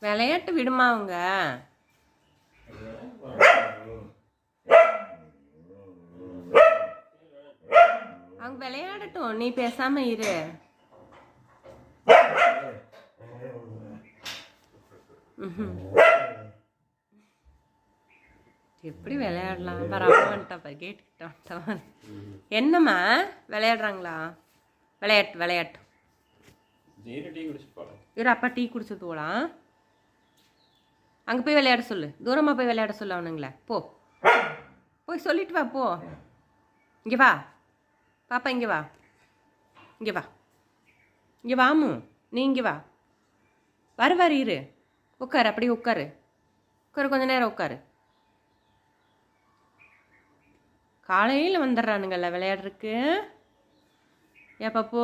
விளையாட்டு விடுமா அவங்க. அவங்க விளையாடட்டும், நீ பேசாம இரு. எப்படி விளையாடலாம்? பரவாயில்ல வந்துட்டா கேட்டுக்கிட்ட வந்துட்டா. என்னம்மா விளையாடுறாங்களா? விளையாட்டு விளையாட்டு இரு, அப்பா டீ குடிச்சது போலாம். அங்கே போய் விளையாட சொல்லு, தூரமாக போய் விளையாட சொல்லு அவனுங்கள. போ போய் சொல்லிட்டு வா. போ, இங்கே வா பாப்பா, இங்கே வா, இங்கே வா, இங்கே வாமு, நீ இங்கே வா. வருவார், இரு, உட்காரு, அப்படியே உட்காரு, உட்காரு, கொஞ்ச நேரம் உட்காரு. காலையில் வந்துடுறானுங்கள்ல விளையாடுறதுக்கு. ஏன் பாப்பு?